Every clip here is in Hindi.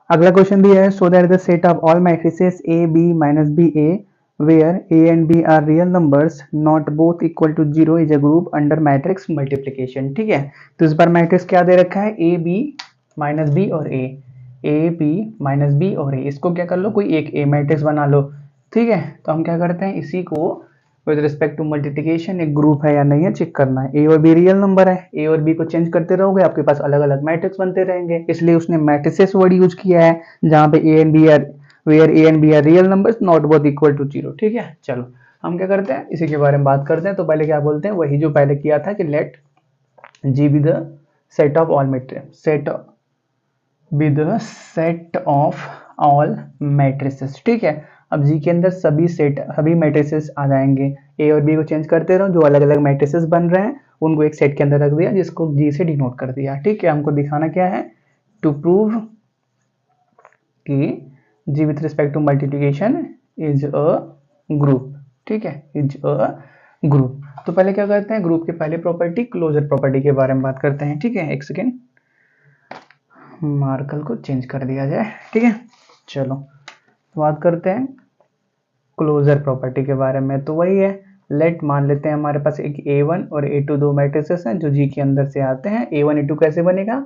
अगला क्वेश्चन भी है, so that the set of all matrices A B minus B A where A and B are real numbers not both equal to zero is a group under matrix multiplication. ठीक है, तो इस बार मैट्रिक्स क्या दे रखा है, ए बी माइनस बी और ए बी माइनस बी और ए, इसको क्या कर लो, कोई एक ए मैट्रिक्स बना लो। ठीक है, तो हम क्या करते हैं, इसी को विद रिस्पेक्ट टू मल्टीप्लिकेशन एक ग्रुप है या नहीं है चेक करना है। ए और बी रियल नंबर है, ए और बी को चेंज करते रहोगे आपके पास अलग अलग मैट्रिक्स बनते रहेंगे, इसलिए उसने मैट्रिसेस वर्ड यूज किया है जहां पे A and B are where A and B are real numbers not both equal to zero. ठीक है, चलो हम क्या करते हैं, इसी के बारे में बात करते हैं। तो पहले क्या बोलते हैं, वही जो पहले किया था कि let G be the set of all matrix, set be the set of all matrices. ठीक है, अब जी के अंदर सभी मैट्रिसेस आ जाएंगे, ए और बी को चेंज करते रहो, जो अलग अलग मैट्रिसेस बन रहे हैं उनको एक सेट के अंदर रख दिया जिसको जी से डिनोट कर दिया। ठीक है, हमको दिखाना क्या है, टू प्रूव कि G with respect to multiplication is a group. ठीक है, इज अ ग्रुप। तो पहले क्या करते हैं, ग्रुप के पहले प्रॉपर्टी क्लोजर प्रॉपर्टी के बारे में बात करते हैं। ठीक है, एक सेकेंड, मार्कर को चेंज कर दिया जाए। ठीक है, चलो बात करते हैं क्लोजर प्रॉपर्टी के बारे में। तो वही है, लेट मान लेते हैं हमारे पास एक A1 और A2 दो मैट्रिसेस हैं जो जी के अंदर से आते हैं। A1 A2 कैसे बनेगा,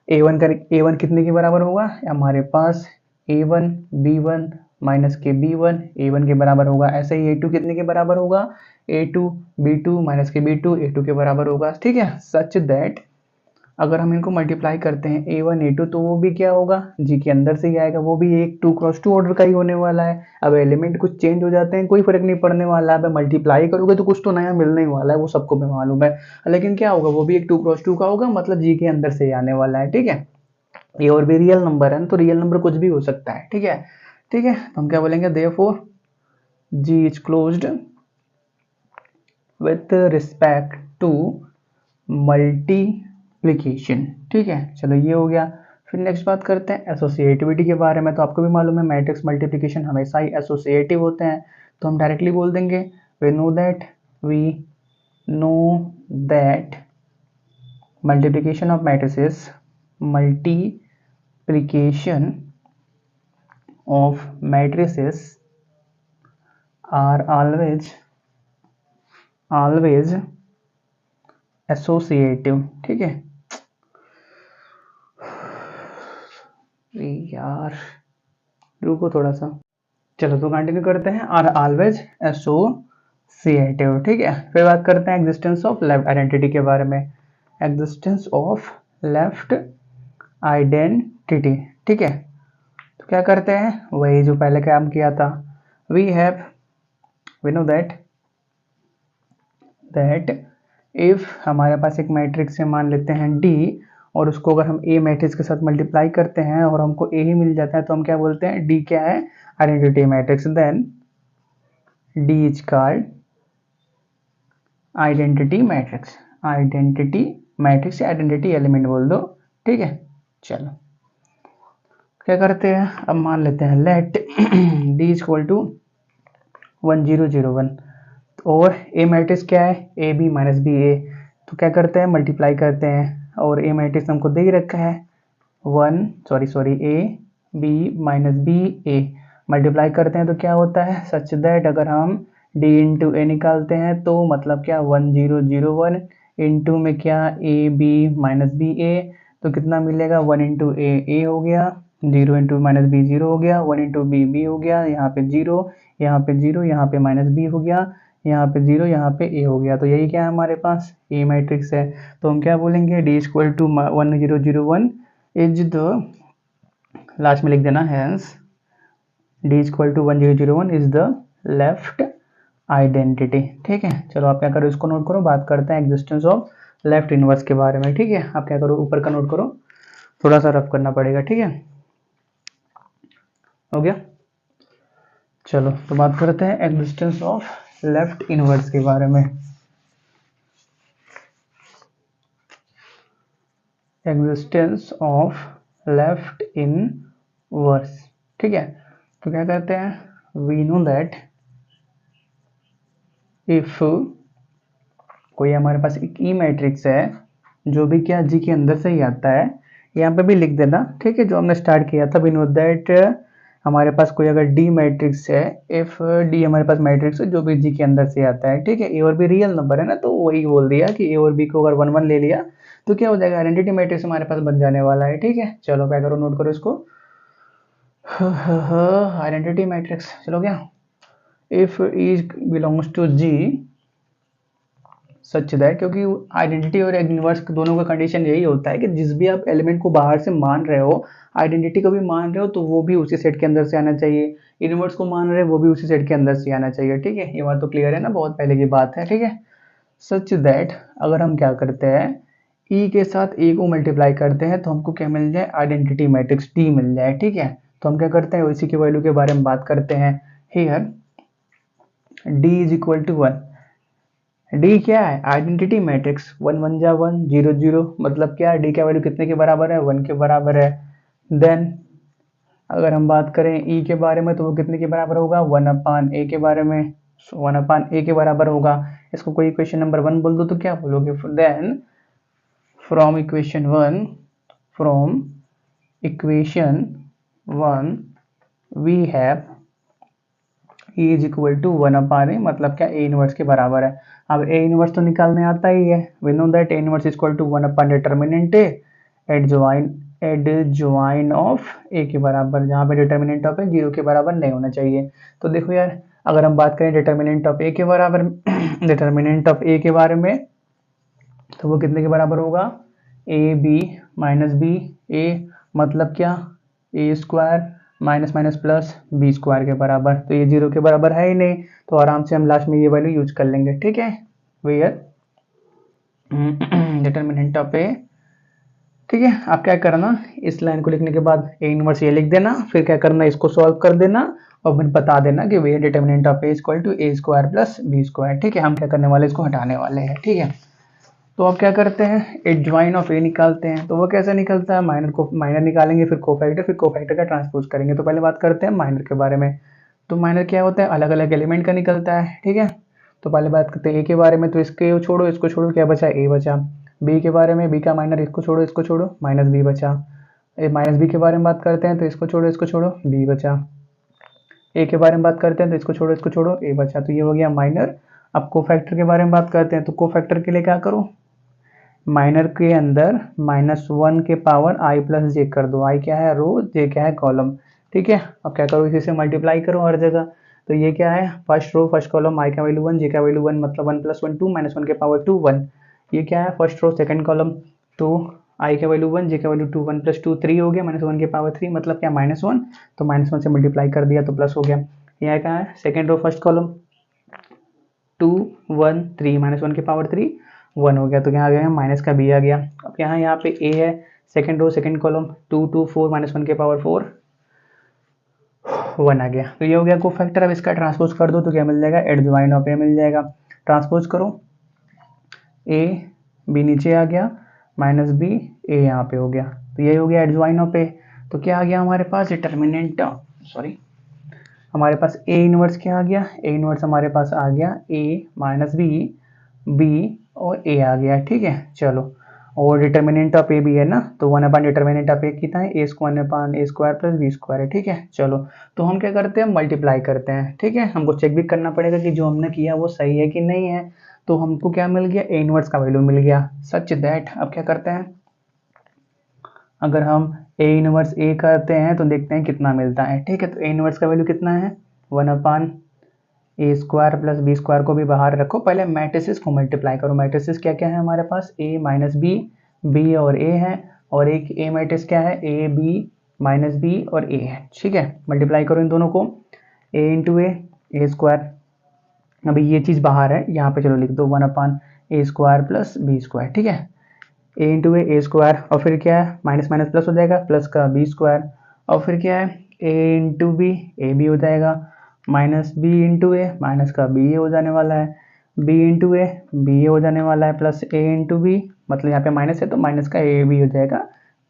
A1 कितने के बराबर होगा, हमारे पास A1 B1 माइनस के B1 A1 के बराबर होगा। ऐसे ही A2 कितने के बराबर होगा, A2 B2 माइनस के B2 A2 के बराबर होगा। ठीक है, सच दैट अगर हम इनको मल्टीप्लाई करते हैं A1 A2 तो वो भी क्या होगा, जी के अंदर से ही आएगा, वो भी एक 2x2 ऑर्डर का ही होने वाला है। अब एलिमेंट कुछ चेंज हो जाते हैं कोई फर्क नहीं पड़ने वाला है, मल्टीप्लाई करोगे तो कुछ तो नया मिलने ही वाला है, वो सबको भी मालूम है। लेकिन क्या होगा, वो भी एक 2x2 का होगा, मतलब जी के अंदर से ही आने वाला है। ठीक है, ये और भी रियल नंबर है, तो रियल नंबर कुछ भी हो सकता है। ठीक है, ठीक है, तो हम क्या बोलेंगे, therefore G is closed with respect to multiplication. ठीक है, चलो ये हो गया। फिर नेक्स्ट बात करते हैं एसोसिएटिविटी के बारे में। तो आपको भी मालूम है मैट्रिक्स मल्टीप्लिकेशन हमेशा ही एसोसिएटिव होते हैं, तो हम डायरेक्टली बोल देंगे we know that multiplication of matrices multiplication of matrices are always associative. ठीक है यार, रुको थोड़ा सा, चलो तो कंटिन्यू करते हैं, आर ऑलवेज एसोसिएटिव। ठीक है, फिर बात करते हैं एग्जिस्टेंस ऑफ लेफ्ट आइडेंटिटी के बारे में, एग्जिस्टेंस ऑफ लेफ्ट आइडेंटिटी। ठीक है, तो क्या करते हैं, वही जो पहले काम किया था, वी नो दैट इफ हमारे पास एक मैट्रिक्स है, मान लेते हैं डी, और उसको अगर हम ए मैट्रिक्स के साथ मल्टीप्लाई करते हैं और हमको ए ही मिल जाता है, तो हम क्या बोलते हैं, डी क्या है, identity matrix. Then D is called identity matrix, identity matrix या आइडेंटिटी एलिमेंट बोल दो। ठीक है, चलो क्या करते हैं, अब मान लेते हैं let D is equal to 1001 और ए मैट्रिक्स क्या है, A B minus B A. तो क्या करते हैं, मल्टीप्लाई करते हैं, और ए मैट्रिक्स हमको दे ही रखा है A B minus B A, multiply करते हैं तो क्या होता है, सच दैट अगर हम d इंटू ए निकालते हैं तो मतलब क्या 1001 इंटू में क्या ए बी माइनस बी ए, तो कितना मिलेगा 1 इंटू ए हो गया, 0 इंटू माइनस बी 0 हो गया, 1 इंटू बी हो गया, यहाँ पे 0, यहाँ पे 0, यहाँ पे माइनस बी हो गया, यहाँ पे 0, यहाँ पे ए हो गया। तो यही क्या है, हमारे पास ए मैट्रिक्स है। तो हम क्या बोलेंगे, D equal to 1001 is the, last में लिख देना hence D equal to 1001 is the left identity. ठीक है, चलो आप क्या करो, इसको नोट करो, बात करते हैं एग्जिस्टेंस ऑफ लेफ्ट इनवर्स के बारे में। ठीक है, आप क्या करो, ऊपर का नोट करो, थोड़ा सा रफ करना पड़ेगा। ठीक है, हो गया, चलो तो बात करते हैं एग्जिस्टेंस ऑफ लेफ्ट इनवर्स के बारे में। Existence of left inverse. ठीक है, तो क्या कहते हैं, वी नो दैट इफ कोई हमारे पास एक ई मैट्रिक्स है जो भी क्या जी के अंदर से ही आता है, यहाँ पे भी लिख देना, ठीक है, जो हमने स्टार्ट किया था। वी नो दैट हमारे पास कोई अगर डी मैट्रिक्स है, इफ डी हमारे पास मैट्रिक्स है जो भी जी के अंदर से आता है, ठीक है, ए और बी रियल नंबर है ना, तो वही बोल दिया कि ए और बी को अगर 1 1 ले लिया तो क्या हो जाएगा, आइडेंटिटी मैट्रिक्स हमारे पास बन जाने वाला है। ठीक है, चलो क्या करो, नोट करो इसको। आइडेंटिटी मैट्रिक्स चलो क्या, if E belongs to G such that, क्योंकि आइडेंटिटी और इनवर्स दोनों का कंडीशन यही होता है कि जिस भी आप एलिमेंट को बाहर से मान रहे हो, आइडेंटिटी को भी मान रहे हो, तो वो भी उसी सेट के अंदर से आना चाहिए, इनवर्स को मान रहे हो वो भी उसी सेट के अंदर से आना चाहिए। ठीक है, ये बात तो क्लियर है ना, बहुत पहले की बात है। ठीक है, सच दैट अगर हम क्या करते हैं, ई के साथ ए को मल्टीप्लाई करते हैं तो हमको क्या मिल जाए, आइडेंटिटी मैट्रिक्स डी मिल जाए। ठीक है, तो हम क्या करते हैं, इसी की वैल्यू के बारे में बात करते हैं। Here D is equal to 1। D क्या है, आइडेंटिटी मैट्रिक्स, 1 1 जा 1 0 0, मतलब क्या, डी का वैल्यू कितने के बराबर है, 1 के बराबर है। देन अगर हम बात करें ई के बारे में तो वो कितने के बराबर होगा, 1 अपान ए के बारे में, 1 अपान ए के बराबर होगा। इसको कोई इक्वेशन नंबर 1 बोल दो तो क्या बोलोगे, then from equation 1 we have E is equal to 1 upon A, मतलब क्या, ए इनवर्स के बराबर है। अब ए इनवर्स तो निकालने आता ही है, we know that A inverse equal to 1 upon determinant A adjoint of A के बराबर, जहाँ पे डिटर्मिनेंट ऑफ ए 0 के बराबर नहीं होना चाहिए। तो देखो यार, अगर हम बात करें डिटर्मिनेंट ऑफ ए के बराबर डिटर्मिनेंट ऑफ ए के बारे में, तो वो कितने के बराबर होगा, A B minus B A, मतलब क्या, A square minus minus plus B square के बराबर। तो ये 0 के बराबर है ही नहीं, तो आराम से हम लास्ट में ये वैल्यू यूज कर लेंगे। ठीक है, वेयर डिटर्मिनेंट ऑफ ए। ठीक है, आप क्या करना, इस लाइन को लिखने के बाद ए इनवर्स ये लिख देना, फिर क्या करना, इसको सॉल्व कर देना और फिर बता देना कि where determinant of A equal to A square plus B square. ठीक है, हम क्या करने वाले, इसको हटाने वाले हैं। ठीक है, तो आप क्या करते हैं, एडजॉइन ऑफ ए निकालते हैं। तो वो कैसे निकलता है, माइनर निकालेंगे, फिर कोफैक्टर का ट्रांसपोज करेंगे। तो पहले बात करते हैं माइनर के बारे में। तो माइनर क्या होता है, अलग अलग एलिमेंट का निकलता है। ठीक है, तो पहले बात करते हैं ए के बारे में, तो इसके छोड़ो इसको छोड़ो, क्या बचा, ए बचा। बी के बारे में, बी का माइनर, इसको छोड़ो माइनस बी बचा। माइनस बी के बारे में बात करते हैं, तो इसको छोड़ो बी बचा। ए के बारे में बात करते हैं, तो इसको छोड़ो ए बचा। तो ये हो गया माइनर। अब कोफैक्टर के बारे में बात करते हैं, तो कोफैक्टर के लिए क्या करो, माइनर के अंदर -1 के पावर आई प्लस जे कर दो। आई क्या है, रो, जे क्या है, कॉलम। ठीक है, अब क्या करो, इसी से मल्टीप्लाई करो हर जगह। तो ये क्या है, फर्स्ट रो फर्स्ट कॉलम, आई का वैल्यू 1, जे का वैल्यू 1, मतलब 1 + 1 2 -1 के पावर 2 1। ये क्या है, फर्स्ट रो सेकंड कॉलम, तो आई का वैल्यू 1, जे का वैल्यू 2, 1 + 2 3 हो गया, -1 के पावर 3, मतलब क्या, -1, तो -1 से मल्टीप्लाई कर दिया तो प्लस हो गया। यहाँ क्या है, सेकेंड रो फर्स्ट कॉलम, 2 1 3 -1 के पावर 3 1 हो गया, तो यहाँ आ गया माइनस का बी आ गया। अब यहाँ पे ए है, सेकंड रो सेकंड कॉलम, 2 2 4 -1 के पावर 4 1 आ गया। तो ये हो गया कोफैक्टर। अब इसका ट्रांसपोज कर दो तो क्या मिल जाएगा, एडजॉइन ऑफ ए मिल जाएगा। ट्रांसपोज करो, ए बी नीचे आ गया, माइनस बी ए यहाँ पे हो गया, तो ये हो गया एडजॉइन ऑफ ए। तो क्या आ गया हमारे पास, डिटर्मिनेंट, सॉरी, हमारे पास ए इनवर्स क्या आ गया, ए इनवर्स हमारे पास आ गया ए माइनस बी, बी और ए आ गया। ठीक है, चलो, और डिटर्मिनेंट ऑफ ए भी है ना, तो 1 अपान डिटर्मिनेंट ऑफ ए कितना है, ए स्क्वायर अपान ए स्क्वायर प्लस बी स्क्वायर है। ठीक है, चलो, तो हम क्या करते हैं, मल्टीप्लाई करते हैं। ठीक है, हमको चेक भी करना पड़ेगा कि जो हमने किया वो सही है कि नहीं है। तो हमको क्या मिल गया, ए इनवर्स का वैल्यू मिल गया, सच दैट। अब क्या करते हैं, अगर हम ए इनवर्स ए करते हैं तो देखते हैं कितना मिलता है। ठीक है, तो ए इनवर्स का वैल्यू कितना है, 1 अपान ए स्क्वायर प्लस बी स्क्वायर को भी बाहर रखो, पहले मैट्रिसेस को मल्टीप्लाई करो। मैट्रिसेस क्या क्या है हमारे पास, ए माइनस बी, बी और ए है, और एक ए मैट्रिक्स क्या है, ए बी माइनस बी और ए है। ठीक है, मल्टीप्लाई करो इन दोनों को, ए इंटू ए स्क्वायर, अभी ये चीज़ बाहर है, यहाँ पे चलो लिख दो 1 अपान ए स्क्वायर प्लस बी स्क्वायर। ठीक है, ए इंटू ए स्क्वायर, और फिर क्या है, माइनस माइनस प्लस हो जाएगा, प्लस का बी स्क्वायर, और फिर क्या है, ए इंटू बी, ए बी हो जाएगा, माइनस बी इंटू ए, माइनस का बी ए हो जाने वाला है, बी इंटू ए, बी ए हो जाने वाला है, प्लस ए इंटू बी, मतलब यहाँ पे माइनस है तो माइनस का ए बी हो जाएगा।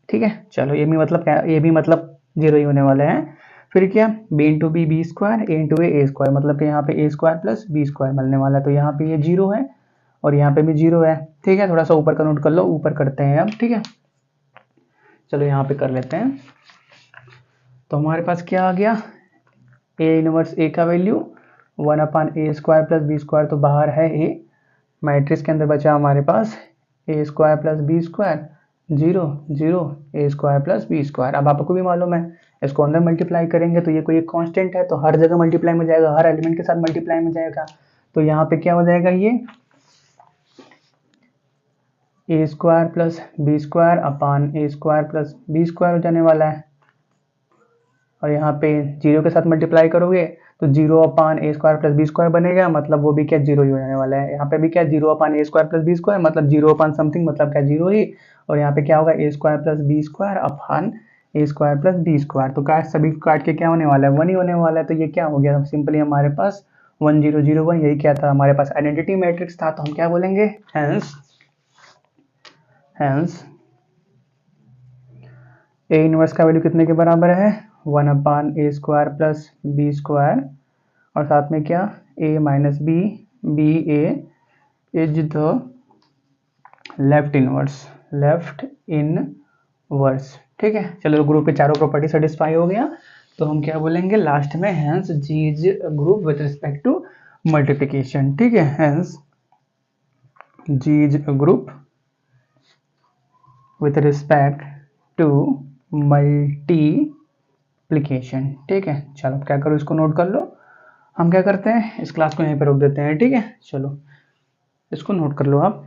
ठीक है, चलो, ये भी मतलब क्या, ए भी मतलब 0 ही होने वाले हैं। फिर क्या, B into B B square, A into A square, मतलब कि यहाँ पे A square plus B square मिलने वाला है, तो यहाँ पे ये 0 है और यहाँ पे भी 0 है। ठीक है, थोड़ा सा ऊपर का नोट कर लो, ऊपर करते हैं अब। ठीक है, चलो यहाँ पे कर लेते हैं। तो हमारे पास क्या आ गया, ए इनवर्स ए का value 1/a² plus B square, तो बाहर है ए। मैट्रिक्स के अंदर बचा हमारे पास a² plus B square 0 0 a² plus B square. अब आपको भी मालूम है, इसको अंदर मल्टीप्लाई करेंगे तो ये कोई एक कांस्टेंट है, तो हर जगह मल्टीप्लाई में जाएगा, हर एलिमेंट के साथ मल्टीप्लाई में जाएगा। तो यहाँ पे क्या हो जाएगा, ये a² plus B square upon a² plus B square हो जाने वाला है। और यहाँ पे 0 के साथ मल्टीप्लाई करोगे तो 0/a² प्लस बी स्क्वायर बनेगा, मतलब वो भी क्या 0 ही हो जाने वाला है। यहाँ पे भी क्या 0/a² प्लस बी स्क्वायर, मतलब 0/समथिंग, मतलब क्या 0 ही। और यहाँ पे क्या होगा a² plus B square upon a² plus B square. तो काट सभी काट के क्या होने वाला है, 1 ही होने वाला है। तो ये क्या हो गया, सिंपली हमारे पास 1 0 0 1, यही क्या था हमारे पास आइडेंटिटी मैट्रिक्स था। तो हम क्या बोलेंगे, हेंस ए इनवर्स का वैल्यू कितने के बराबर है, 1/a² प्लस बी स्क्वायर, और साथ में क्या a minus B, B A is the left inverse. ठीक है, चलो ग्रुप के चारों प्रॉपर्टी सेटिस्फाई हो गया। तो हम क्या बोलेंगे लास्ट में, hence G is group with respect to multiplication. ठीक है, hence G is group with respect to multiplication. ठीक है, चलो क्या करो, इसको नोट कर लो। हम क्या करते हैं, इस क्लास को यहीं पर रोक देते हैं। ठीक है, चलो इसको नोट कर लो आप।